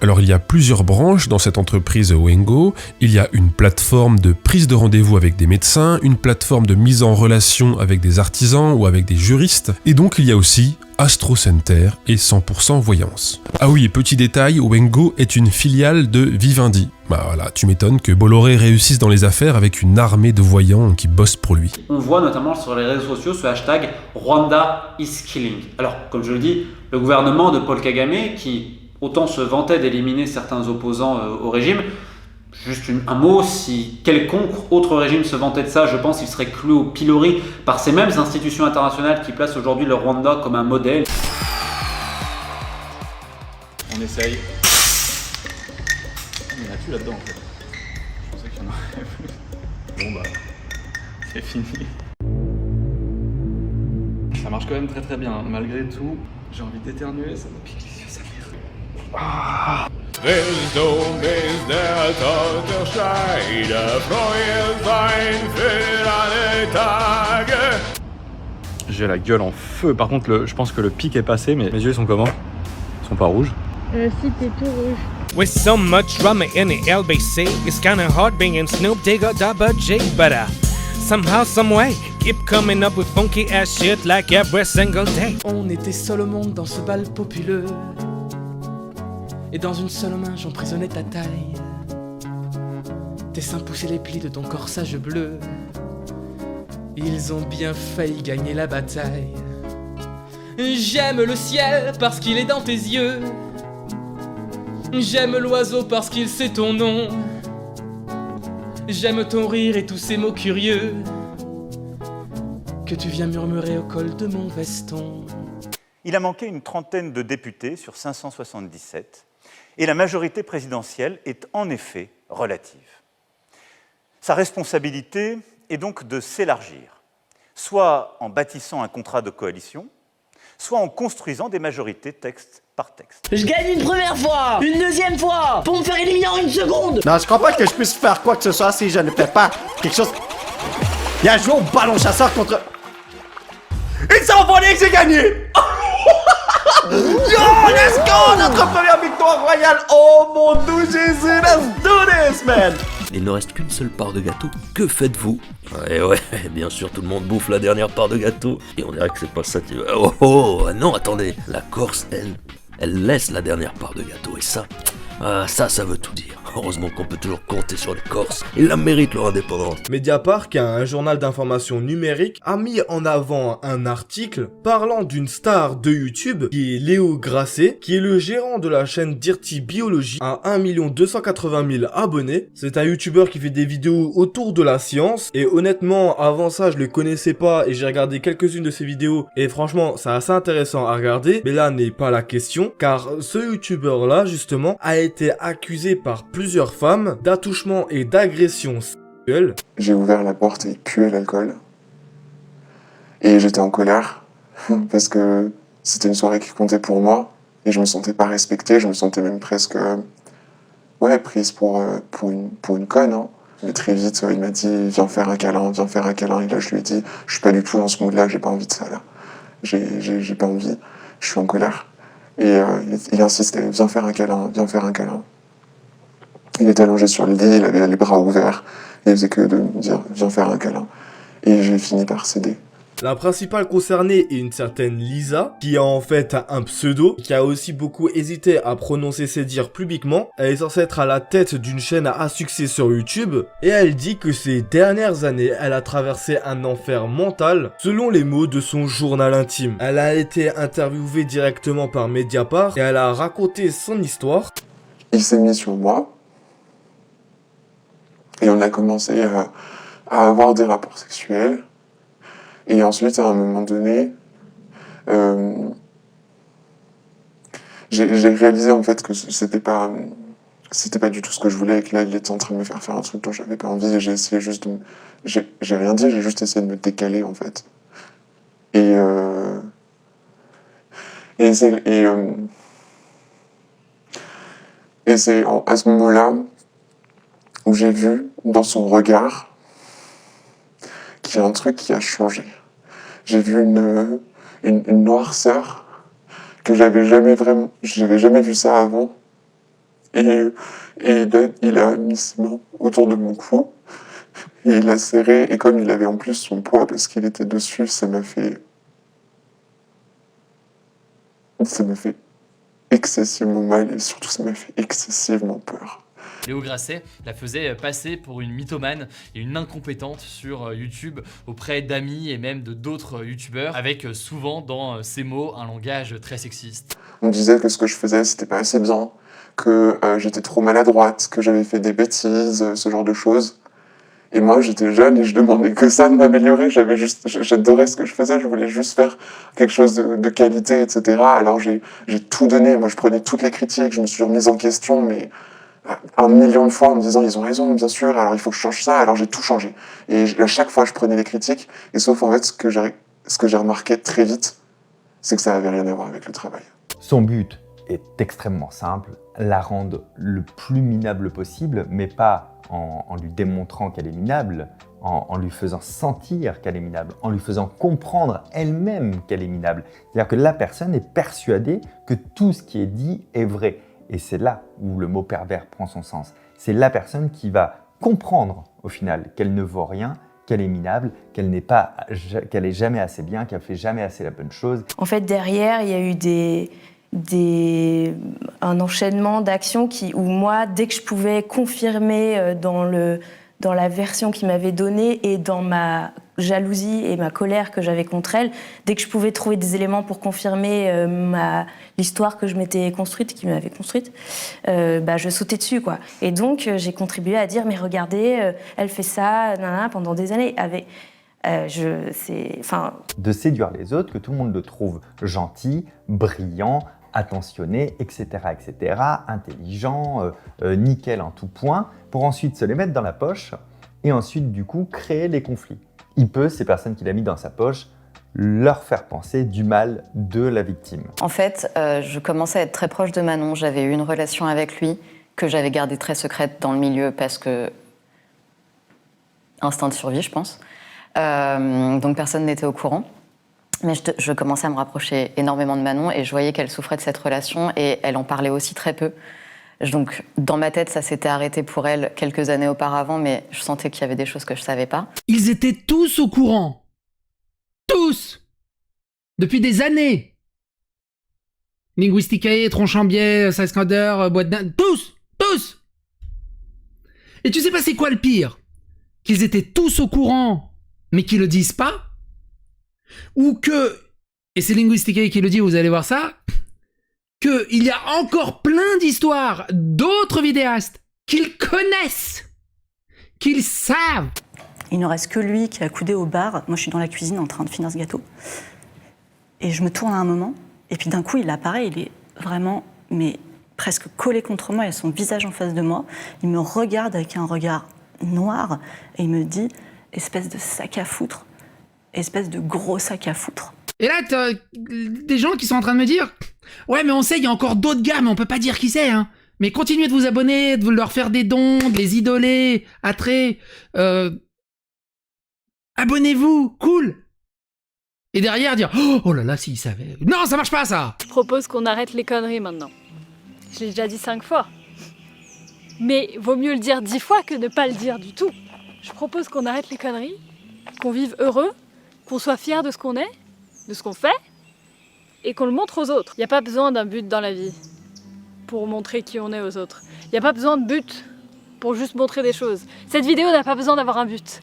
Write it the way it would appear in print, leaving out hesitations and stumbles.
Alors il y a plusieurs branches dans cette entreprise Wengo. Il y a une plateforme de prise de rendez-vous avec des médecins, une plateforme de mise en relation avec des artisans ou avec des juristes, et donc il y a aussi Astro Center et 100% Voyance. Ah oui, et petit détail, Wengo est une filiale de Vivendi. Bah voilà, tu m'étonnes que Bolloré réussisse dans les affaires avec une armée de voyants qui bossent pour lui. On voit notamment sur les réseaux sociaux ce hashtag Rwanda is killing. Alors, comme je le dis, le gouvernement de Paul Kagame, qui autant se vantait d'éliminer certains opposants au régime, juste un mot, si quelconque autre régime se vantait de ça, je pense qu'il serait cloué au pilori par ces mêmes institutions internationales qui placent aujourd'hui le Rwanda comme un modèle. On essaye. Il n'y en a plus là-dedans en fait. Je pensais qu'il y en aurait plus. Bon bah, c'est fini. Ça marche quand même très très bien, malgré tout. J'ai envie d'éternuer, ça me pique les yeux, ça m'énerve. Ah. J'ai la gueule en feu. Par contre, je pense que le pic est passé, mais mes yeux sont comment? Ils sont pas rouges. Si t'es tout rouge. With so much drama in the LBC, it's kinda hard being Snoop Digger Double G, but somehow, someway, keep coming up with funky ass shit like every single day. On était seul au monde dans ce bal populeux, et dans une seule main j'emprisonnais ta taille. Tes seins poussaient les plis de ton corsage bleu, ils ont bien failli gagner la bataille. J'aime le ciel parce qu'il est dans tes yeux, j'aime l'oiseau parce qu'il sait ton nom, j'aime ton rire et tous ces mots curieux que tu viens murmurer au col de mon veston. Il a manqué une trentaine de députés sur 577 et la majorité présidentielle est en effet relative. Sa responsabilité est donc de s'élargir, soit en bâtissant un contrat de coalition, soit en construisant des majorités texte par texte. Je gagne une première fois, une deuxième fois, pour me faire éliminer en une seconde. Non, je crois pas que je puisse faire quoi que ce soit si je ne fais pas quelque chose. Il a joué au ballon chasseur contre... Il s'est envolé que j'ai gagné. Yo, let's go, notre première victoire royale. Oh mon Dieu Jésus, let's do this, man. Il ne reste qu'une seule part de gâteau. Que faites-vous? Ouais, bien sûr, tout le monde bouffe la dernière part de gâteau. Et on dirait que c'est pas ça qui... Oh, non, attendez. La Corse, elle laisse la dernière part de gâteau. Et ça, ça veut tout dire. Heureusement qu'on peut toujours compter sur les Corses. Ils la méritent leur indépendance. Mediapart, qui est un journal d'information numérique, a mis en avant un article parlant d'une star de YouTube qui est Léo Grasset, qui est le gérant de la chaîne Dirty Biology à 1 280 000 abonnés. C'est un YouTuber qui fait des vidéos autour de la science et honnêtement, avant ça, je le connaissais pas et j'ai regardé quelques-unes de ses vidéos et franchement, c'est assez intéressant à regarder. Mais là n'est pas la question car ce YouTuber là, justement, a été accusé par plusieurs femmes d'attouchement et d'agression sexuelle. J'ai ouvert la porte et pué l'alcool. Et j'étais en colère parce que c'était une soirée qui comptait pour moi et je me sentais pas respectée, je me sentais même presque prise pour une conne. Hein. Mais très vite, il m'a dit viens faire un câlin. Et là, je lui ai dit je suis pas du tout dans ce mood-là, j'ai pas envie de ça là. J'ai pas envie, je suis en colère. Et il insistait viens faire un câlin. Il était allongé sur le lit, il avait les bras ouverts, il faisait que de me dire « viens faire un câlin ». Et j'ai fini par céder. La principale concernée est une certaine Lisa, qui a en fait un pseudo, qui a aussi beaucoup hésité à prononcer ses dires publiquement. Elle est censée être à la tête d'une chaîne à succès sur YouTube, et elle dit que ces dernières années, elle a traversé un enfer mental, selon les mots de son journal intime. Elle a été interviewée directement par Mediapart, et elle a raconté son histoire. Il s'est mis sur moi, et on a commencé à avoir des rapports sexuels. Et ensuite, à un moment donné, j'ai réalisé en fait que c'était pas du tout ce que je voulais et que là, il était en train de me faire un truc dont j'avais pas envie. Et j'ai essayé juste de... J'ai rien dit, j'ai juste essayé de me décaler en fait. Et c'est à ce moment-là où j'ai vu dans son regard qu'il y a un truc qui a changé. J'ai vu une noirceur que j'avais jamais vu ça avant. Et il a mis ses mains autour de mon cou. Et il a serré. Et comme il avait en plus son poids parce qu'il était dessus, ça m'a fait excessivement mal. Et surtout, ça m'a fait excessivement peur. Léo Grasset la faisait passer pour une mythomane et une incompétente sur YouTube auprès d'amis et même de d'autres youtubeurs, avec souvent dans ses mots un langage très sexiste. On me disait que ce que je faisais c'était pas assez bien, que j'étais trop maladroite, que j'avais fait des bêtises, ce genre de choses. Et moi j'étais jeune et je demandais que ça de m'améliorer, j'adorais ce que je faisais, je voulais juste faire quelque chose de qualité, etc. Alors j'ai tout donné, moi je prenais toutes les critiques, je me suis remise en question, mais 1 million de fois en me disant ils ont raison bien sûr, alors il faut que je change ça, alors j'ai tout changé. Et à chaque fois je prenais les critiques, et sauf en fait ce que j'ai remarqué très vite, c'est que ça avait rien à voir avec le travail. Son but est extrêmement simple, la rendre le plus minable possible, mais pas en lui démontrant qu'elle est minable, en lui faisant sentir qu'elle est minable, en lui faisant comprendre elle-même qu'elle est minable. C'est-à-dire que la personne est persuadée que tout ce qui est dit est vrai. Et c'est là où le mot pervers prend son sens. C'est la personne qui va comprendre au final qu'elle ne vaut rien, qu'elle est minable, qu'elle est jamais assez bien, qu'elle fait jamais assez la bonne chose. En fait, derrière, il y a eu un enchaînement d'actions où moi, dès que je pouvais confirmer dans la version qu'il m'avait donnée et dans ma jalousie et ma colère que j'avais contre elle, dès que je pouvais trouver des éléments pour confirmer l'histoire que je m'étais construite, qu'il m'avait construite, je sautais dessus, quoi. Et donc, j'ai contribué à dire, mais regardez, elle fait ça, pendant des années. De séduire les autres, que tout le monde le trouve gentil, brillant, attentionné, etc., intelligent, nickel en tout point, pour ensuite se les mettre dans la poche et ensuite, du coup, créer les conflits. Il peut, ces personnes qu'il a mis dans sa poche, leur faire penser du mal de la victime. En fait, je commençais à être très proche de Manon. J'avais eu une relation avec lui que j'avais gardée très secrète dans le milieu parce que... instinct de survie, je pense. Donc personne n'était au courant. Mais je commençais à me rapprocher énormément de Manon et je voyais qu'elle souffrait de cette relation et elle en parlait aussi très peu. Donc dans ma tête, ça s'était arrêté pour elle quelques années auparavant, mais je sentais qu'il y avait des choses que je savais pas. Ils étaient tous au courant. Tous. Depuis des années. Linguisticae, Tronchambier, Sideskander, Boîte d'Inde, tous. Et tu sais pas c'est quoi le pire? Qu'ils étaient tous au courant, mais qu'ils le disent pas? Ou que, et c'est Linguisticae qui le dit, vous allez voir ça, qu'il y a encore plein d'histoires d'autres vidéastes qu'ils connaissent, qu'ils savent. Il ne reste que lui qui a accoudé au bar. Moi, je suis dans la cuisine en train de finir ce gâteau. Et je me tourne à un moment, et puis d'un coup, il apparaît, il est vraiment, mais presque collé contre moi, il a son visage en face de moi. Il me regarde avec un regard noir, et il me dit « espèce de sac à foutre, espèce de gros sac à foutre ». Et là, t'as des gens qui sont en train de me dire « ouais, mais on sait, il y a encore d'autres gars, mais on peut pas dire qui c'est, hein. Mais continuez de vous abonner, de leur faire des dons, de les idoler, attrait. Abonnez-vous, cool !» Et derrière, dire « oh là là, s'ils savaient. Non, ça marche pas, ça !» Je propose qu'on arrête les conneries maintenant. Je l'ai déjà dit 5 fois. Mais vaut mieux le dire 10 fois que ne pas le dire du tout. Je propose qu'on arrête les conneries, qu'on vive heureux, qu'on soit fier de ce qu'on est, de ce qu'on fait, et qu'on le montre aux autres. Il n'y a pas besoin d'un but dans la vie pour montrer qui on est aux autres. Il n'y a pas besoin de but pour juste montrer des choses. Cette vidéo n'a pas besoin d'avoir un but.